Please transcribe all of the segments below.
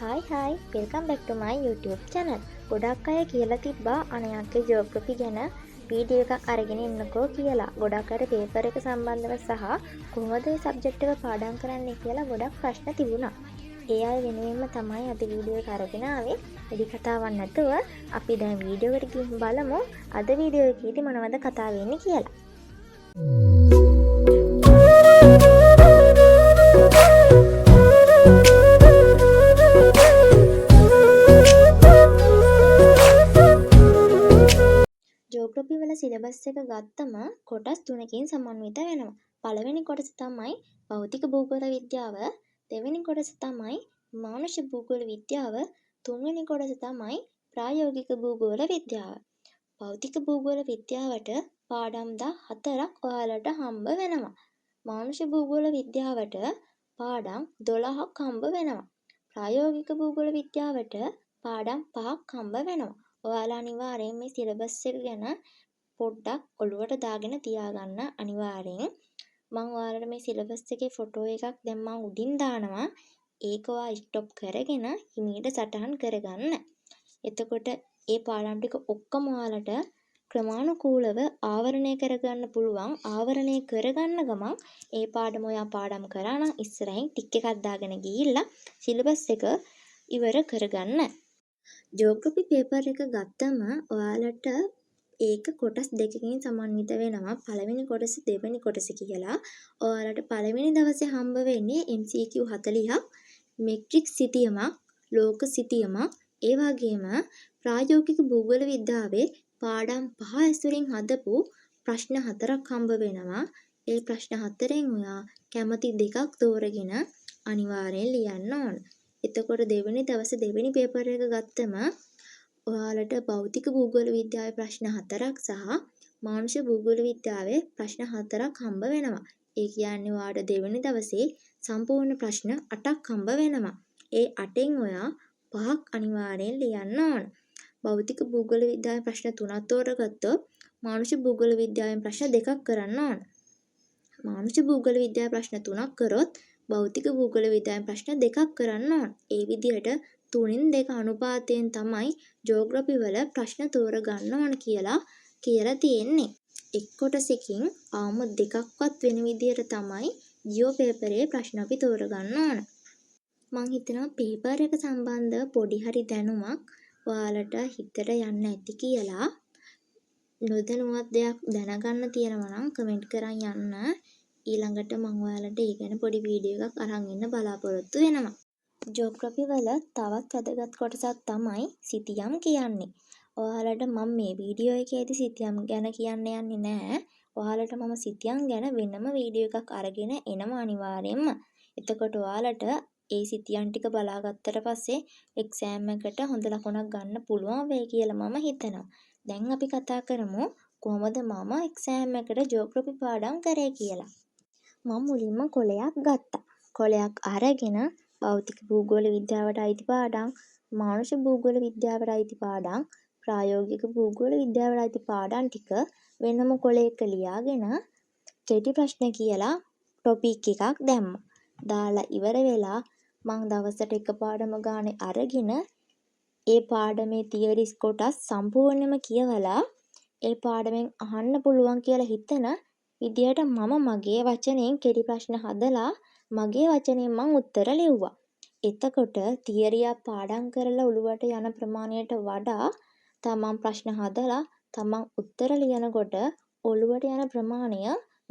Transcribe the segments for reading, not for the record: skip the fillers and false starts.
Hi, welcome back to my YouTube channel. ගොඩක් අය කියලා තිබ්බා අනේ අක්කේ ජියෝග්‍රැෆි ගැන වීඩියෝ එකක් අරගෙන ඉන්නකෝ කියලා. ගොඩක් අයට පේපර් එක සම්බන්ධව සහ කොහොමද මේ සබ්ජෙක්ට් එක පාඩම් කරන්නේ කියලා ගොඩක් ප්‍රශ්න තිබුණා. ඒ අය වෙනුවෙන්ම තමයි අද වීඩියෝ එක අරගෙන ආවේ. වැඩි කතාවක් නැතුව අපි දැන් වීඩියෝ එකට ගිහින් බලමු අද වීඩියෝ එකේදී මොනවද කතා වෙන්නේ කියලා. ජියෝග්‍රැෆි වල සිලබස් එක ගත්තම කොටස් තුනකින් සමන්විත වෙනවා. පළවෙනි කොටස තමයි භෞතික භූගෝල විද්‍යාව, දෙවෙනි කොටස තමයි මානුෂ භූගෝල විද්‍යාව, තුන්වෙනි කොටස තමයි ප්‍රායෝගික භූගෝල විද්‍යාව. භෞතික භූගෝල විද්‍යාවට පාඩම් 14ක් ඔයාලට හම්බ වෙනවා. මානුෂ භූගෝල විද්‍යාවට පාඩම් 12ක් හම්බ වෙනවා. ප්‍රායෝගික භූගෝල විද්‍යාවට පාඩම් 5ක් හම්බ වෙනවා. ඔයාලා අනිවාර්යෙන් මේ සිලබස් එක ගැන පොඩ්ඩක් ඔළුවට දාගෙන තියාගන්න අනිවාර්යෙන්. මම ඔයාලට මේ සිලබස් එකේ ෆොටෝ එකක් දැන් මම උඩින් දානවා. ඒක ඔයා ස්ටොප් කරගෙන හිමීට සටහන් කරගන්න. එතකොට ඒ පාඩම් ටික ඔක්කොම ඔයාලට ක්‍රමානුකූලව ආවරණය කරගන්න පුළුවන්. ආවරණය කරගන්න ගමන් ඒ පාඩම ඔයා පාඩම් කරා නම් ඉස්සරහින් ටික් එකක් දාගෙන ගිහිල්ලා සිලබස් එක ඉවර කරගන්න. ජියෝග්‍රැෆි පේපර් එක ගත්තම ඔයාලට ඒක කොටස් දෙකකින් සමන්විත වෙනවා. පළවෙනි කොටස දෙවෙනි කොටස කියලා. ඔයාලට පළවෙනි දවසේ හම්බ වෙන්නේ MCQ 40ක්, මෙට්‍රික් සිතියමක්, ලෝක සිතියමක්, ඒ වගේම ප්‍රායෝගික භූගෝල විද්‍යාවේ පාඩම් 5 ඇසුරින් හදපු ප්‍රශ්න 4ක් හම්බ වෙනවා. ඒ ප්‍රශ්න 4න් ඔයා කැමති දෙකක් තෝරගෙන අනිවාර්යෙන් ලියන්න ඕන. එතකොට දෙවෙනි දවසේ දෙවෙනි පේපර් එක ගත්තම ඔයාලට භෞතික භූගෝල විද්‍යාවේ ප්‍රශ්න 4ක් සහ මානුෂ භූගෝල විද්‍යාවේ ප්‍රශ්න 4ක් හම්බ වෙනවා. ඒ කියන්නේ ඔයාලට දෙවෙනි දවසේ සම්පූර්ණ ප්‍රශ්න 8ක් හම්බ වෙනවා. ඒ 8න් ඔයා 5ක් අනිවාර්යෙන් ලියන්න ඕන. භෞතික භූගෝල විද්‍යාවේ ප්‍රශ්න 3ක් තෝරගත්තොත් මානුෂ භූගෝල විද්‍යාවෙන් ප්‍රශ්න 2ක් කරන්න ඕන. මානුෂ භූගෝල විද්‍යාවේ ප්‍රශ්න 3ක් කරොත් භෞතික භූගෝල විද්‍යාවෙන් ප්‍රශ්න 2ක් කරන්න ඕන. ඒ විදිහට 3න් 2 අනුපාතයෙන් තමයි ජියෝග්‍රැෆි වල ප්‍රශ්න තෝරගන්න ඕන කියලා තියෙන්නේ. එක් කොටසකින් ආම දෙකක්වත් වෙන විදිහට තමයි ජියෝ පේපරේ ප්‍රශ්න අපි තෝරගන්න ඕන. මම හිතනවා පේපර් එක සම්බන්ධව පොඩි හරි දැනුමක් ඔයාලට හිතට යන්න ඇති කියලා. නොදැනුවත් දෙයක් දැනගන්න තියෙනවා නම් කමෙන්ට් කරන් යන්න. ඊළඟට මම ඔයාලට ඒ ගැන පොඩි වීඩියෝ එකක් අරන් එන්න බලාපොරොත්තු වෙනවා. ජියෝග්‍රැෆි වල තවත් වැදගත් කොටසක් තමයි සිතියම් කියන්නේ. ඔයාලට මම මේ වීඩියෝ එකේදී සිතියම් ගැන කියන්න යන්නේ නැහැ. ඔයාලට මම සිතියම් ගැන වෙනම වීඩියෝ එකක් අරගෙන එනවා අනිවාර්යෙන්ම. එතකොට ඔයාලට ඒ සිතියම් ටික බලාගත්තට පස්සේ එක්සෑම් එකට හොඳ ලකුණක් ගන්න පුළුවන් වෙයි කියලා මම හිතනවා. දැන් අපි කතා කරමු කොහොමද මම එක්සෑම් එකට ජියෝග්‍රැෆි පාඩම් කරේ කියලා. මම මුලින්ම කොලයක් ගත්තා. කොලයක් අරගෙන භෞතික භූගෝල විද්‍යාවට අයිති පාඩම්, මානුෂ භූගෝල විද්‍යාවට අයිති පාඩම්, ප්‍රායෝගික භූගෝල විද්‍යාවට අයිති පාඩම් ටික වෙනම කොලයක ලියාගෙන කෙටි ප්‍රශ්න කියලා ටොපික් එකක් දැම්මා. දාලා ඉවර වෙලා මං දවසට එක පාඩම ගානේ අරගෙන ඒ පාඩමේ තියරිස් කොටස් සම්පූර්ණයෙන්ම කියවලා ඒ පාඩමෙන් අහන්න පුළුවන් කියලා හිතන විදියට මම මගේ වචනයෙන් කෙටි ප්‍රශ්න හදලා මගේ වචනයෙන් මං උත්තර ලිව්වා. එතකොට තියරියක් පාඩම් කරලා ඔළුවට යන ප්‍රමාණයට වඩා තමන් ප්‍රශ්න හදලා තමන් උත්තර ලියනකොට ඔළුවට යන ප්‍රමාණය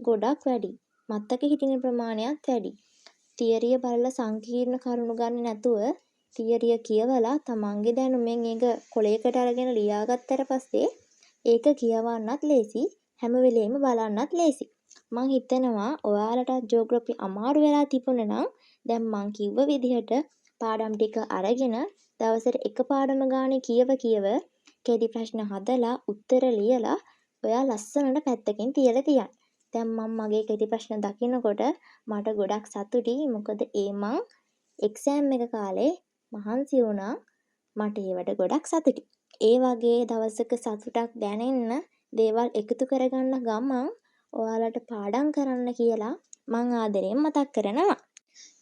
ගොඩක් වැඩි. මතක හිටින ප්‍රමාණයත් වැඩි. තියරිය බලලා සංකීර්ණ කරුණු ගන්න නැතුව තියරිය කියවලා තමන්ගේ දැනුමෙන් ඒක කොලයකට අරගෙන ලියාගත්තට පස්සේ ඒක කියවන්නත් ලේසි, හැම වෙලෙම බලන්නත් ලේසි. මං හිතනවා ඔයාලට ජියෝග්‍රැෆි අමාරු වෙලා තිබුණා නම් දැන් මං කිව්ව විදිහට පාඩම් ටික අරගෙන දවසට එක පාඩම ගානේ කියව කෙටි ප්‍රශ්න හදලා උත්තර ලියලා ඔයා ලස්සනට පැත්තකින් තියලා තියන්න. දැන් මම මගේ කෙටි ප්‍රශ්න දකිනකොට මට ගොඩක් සතුටුයි. මොකද මං එක්සෑම් එක කාලේ මහන්සි වුණා. මට ඒවට ගොඩක් සතුටුයි. ඒ වගේ දවසක සතුටක් දැනෙන්න දේවල් එකතු කරගන්න ගමන් ඔයාලට පාඩම් කරන්න කියලා මං ආදරයෙන් මතක් කරනවා.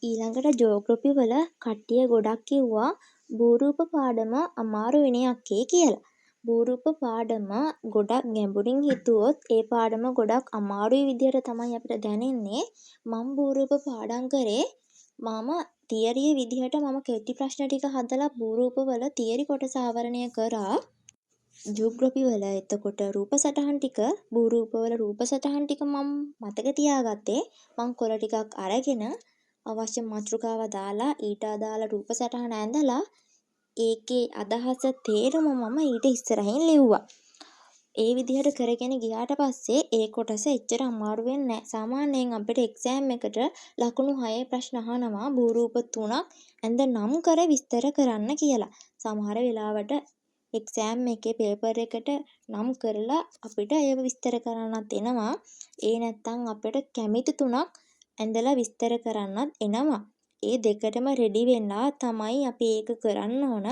ඊළඟට ජෝග්‍රෆි වල කට්ටිය ගොඩක් කිව්වා භූරූප පාඩම අමාරු විනයක්කේ කියලා. භූරූප පාඩම ගොඩක් ගැඹුරින් හිතුවොත් ඒ පාඩම ගොඩක් අමාරුයි විදියට තමයි අපිට දැනෙන්නේ. මම භූරූප පාඩම් කරේ මම තියරිය විදිහට මම කෙටි ප්‍රශ්න ටික හදලා භූරූප වල තියරි කොටස ආවරණය කරා. ජියෝග්‍රෆි වල එතකොට රූප සටහන් ටික භූරූප වල රූප සටහන් ටික මම මතක තියාගත්තේ මං කොළ ටිකක් අරගෙන අවශ්‍ය මාතෘකාව දාලා ඊට අදාළ රූප සටහන ඇඳලා ඒකේ අදහස තේරුම මම ඊට ඉස්සරහින් ලිව්වා. ඒ විදිහට කරගෙන ගියාට පස්සේ ඒ කොටස එච්චර අමාරු වෙන්නේ නැහැ. සාමාන්‍යයෙන් අපිට එක්සෑම් එකට ලකුණු 6 ප්‍රශ්න අහනවා භූරූප 3ක් ඇඳ නම් කර විස්තර කරන්න කියලා. සමහර වෙලාවට එක්සෑම් එකේ පේපර් එකට නම් කරලා අපිට ඒව විස්තර කරන්නත් එනවා. ඒ නැත්තම් අපිට කැමිති 3ක් ඇඳලා විස්තර කරන්නත් එනවා. ඒ දෙකටම රෙඩි වෙලා තමයි අපි ඒක කරන්න ඕන.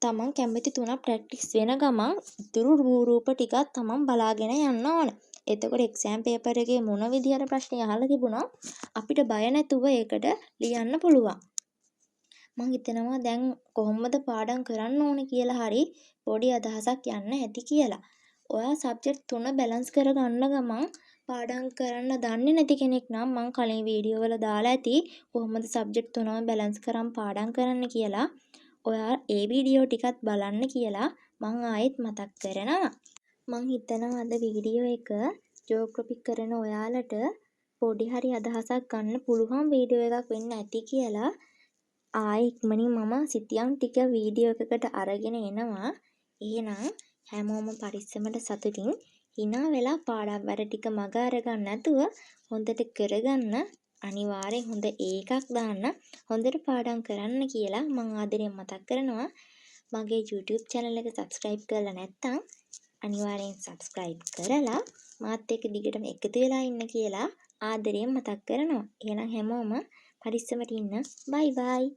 තමන් කැමති 3ක් ප්‍රැක්ටිස් වෙන ගමන් ඉතුරු රූප ටිකක් තමන් බලාගෙන යන්න ඕන. එතකොට එක්සෑම් පේපර් එකේ මොන විදිහට ප්‍රශ්න අහලා තිබුණත් අපිට බය නැතුව ඒකට ලියන්න පුළුවන්. මං හිතනවා දැන් කොහොමද පාඩම් කරන්න ඕනේ කියලා හරි පොඩි අදහසක් යන්න ඇති කියලා. ඔයා සබ්ජෙක්ට් 3 බැලන්ස් කරගන්න ගමන් පාඩම් කරන්න දන්නේ නැති කෙනෙක් නම් මං කලින් වීඩියෝ වල දාලා ඇති කොහොමද සබ්ජෙක්ට් 3ම බැලන්ස් කරන් පාඩම් කරන්න කියලා. ඔයා ඒ වීඩියෝ ටිකත් බලන්න කියලා මං ආයෙත් මතක් කරනවා. මං හිතනවා අද වීඩියෝ එක ජියෝග්‍රෆි කරන ඔයාලට පොඩි හරි අදහසක් ගන්න පුළුවන් වීඩියෝ එකක් වෙන්න ඇති කියලා. ආයෙ ඉක්මනින් මම සිතියම් ටික වීඩියෝ එකකට අරගෙන එනවා. එහෙනම් හැමෝම පරිස්සමට සතුටින් hina වෙලා පාඩම් වැඩ ටික මග අරගන්න නැතුව හොඳට කරගන්න. අනිවාර්යෙන් හොඳ ඒකක් දාන්න හොඳට පාඩම් කරන්න කියලා මම ආදරෙන් මතක් කරනවා. මගේ YouTube channel එක subscribe කරලා නැත්නම් අනිවාර්යෙන් subscribe කරලා මාත් එක්ක දිගටම එකතු වෙලා ඉන්න කියලා ආදරෙන් මතක් කරනවා. එහෙනම් හැමෝම පරිස්සමට ඉන්න. bye bye.